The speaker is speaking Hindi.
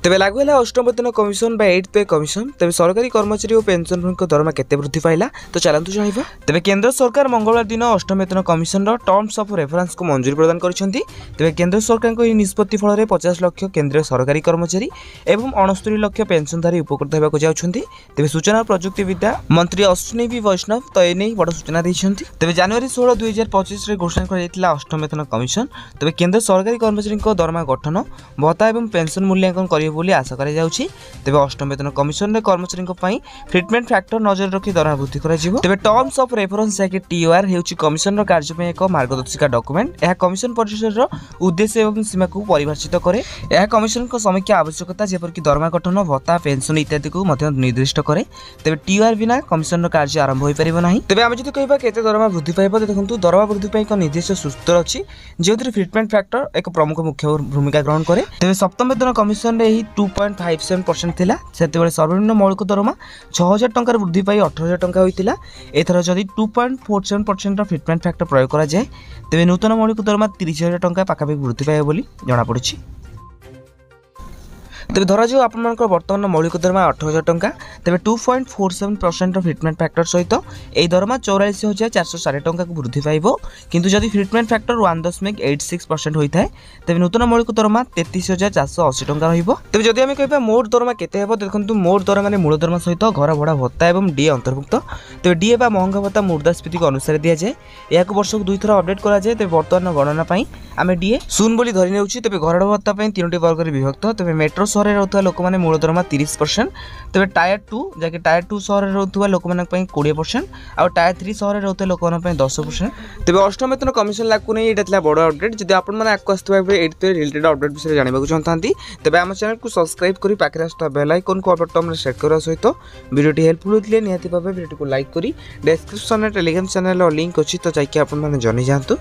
तेज लागू है अष्टम वेतन कमिशन बा 8th पे कमिशन। तेज सरकारी कर्मचारी और पेंशनभोगी दरमा केते वृद्धि पाइला तो चलतु जाना। तेज केंद्र सरकार मंगलवार दिन अष्टम वेतन कमिशन टर्म्स ऑफ रेफरेंस को मंजूरी प्रदान करिसेंती। तेज केंद्र सरकार को निष्पत्ति फल 50 लाख केंद्रीय सरकारी कर्मचारी एवं 69 लाख पेंशनधारी उपकृत होगा जाउछंती। तेज सूचना और प्रजुक्ति विद्या मंत्री अश्विनी बी वैष्णव तो एने बड़ सूचना देइछंती। तेज जनवरी 16 2025 रे घोषणा करा अष्टम वेतन कमिशन। तेज केंद्र सरकारी कर्मचारी दरमा गठन भत्ता एवं पेंशन मूल्यांकन कर बोली आशा करा जाउछि। तेबे अष्टम वेतन कमिशन रे कर्मचारी पई ट्रीटमेंट फैक्टर नजर रखी दरमा वृद्धि करा जिवो। तेबे टर्म्स ऑफ रेफरेंस जाके टीओआर हेउछि कमिशन रो कार्य पे एक मार्गदर्शिका डॉक्यूमेंट। यह कमिशन परिषद रो उद्देश्य एवं सीमा को परिभाषित करे। यह कमिशन को समीक्षा आवश्यकता जेपर कि दरमा गठन भत्ता पेंशन इत्यादि को मध्य निर्दिष्ट करे। तेबे टीओआर बिना कमिशन रो कार्य आरंभ होई परिबो नाही। तेबे हम जदि कहबा केते दरमा वृद्धि पाइबो देखंतु दरमा वृद्धि पई एक निर्दिष्ट सूत्र अछि जेउतिर ट्रीटमेंट फैक्टर एक प्रमुख मुख्य भूमिका ग्रहण करे। तेबे सप्तम वेतन कमिशन रे 2.57% थिला सेतेबेले सर्वनिम्न मौलिक दरमा 6000 टंका वृद्धि पाई 18000 टंका होइतिला। एथर जदि 2.47% फिटमेंट फैक्टर प्रयोग करा जाय तेबे नूतन मौलिक दरमा 30000 टंका पाखापाखि वृद्धि पाइबो बोली जणा पड़ुछि। तेज धरा जाऊ आप बर्तमान मौलिक दरमा 8000 टंका तेज 2.47% फिटमेंट फैक्टर सहित यह दरमा 84,460 टंका को वृद्धि पाइब। किंतु जदि फिटमेंट फैक्टर 1.86% होता है तेज नूतन मौलिक दरमा 33,480 टंका रहिबो। तेज जदि आम कह मोट दरमा केते हेबो देखंतु मोट दरमा माने मूल दरमा सहित घर भड़ा भत्ता एवं डीए अंतर्भुक्त। तेज डीए बा महंगा भत्ता मुद्रास्फीति को अनुसार दि जाए। या वर्ष को 2 थर अपडेट करा जाए। तेज बर्तमान गणना आम डीए शून्य बोली धरी नेउछि। तेज घर भत्ता 3टी वर्ग रे विभक्त। तेज मेट्रो सहर रहउथवा लोक माने मूल दरमा 30%। तेज टायर 2 जाके टायर 2 सहर रहउथवा लोक माने 20% और टायर 3 सहर रहउथवा लोक माने 10%। तेज अष्टम वेतन कमिशन लागू नै एटा थिला बड़ अपडेट। जदि आपण माने आकु आस्तबा 8th रिलेटेड अपडेट विषय जानिबाकु चाहतांती तेबे हम चैनल को सब्सक्राइब करी पाखरे आस्था बेल आइकन को बटन में सेट करा सहित वीडियोटी हेल्पफुल होतले निहाती भाबे वीडियो को लाइक करी डिस्क्रिप्शन में टेलीग्राम चैनल लिंक अछि तो जाके आपण माने जनि जानतु।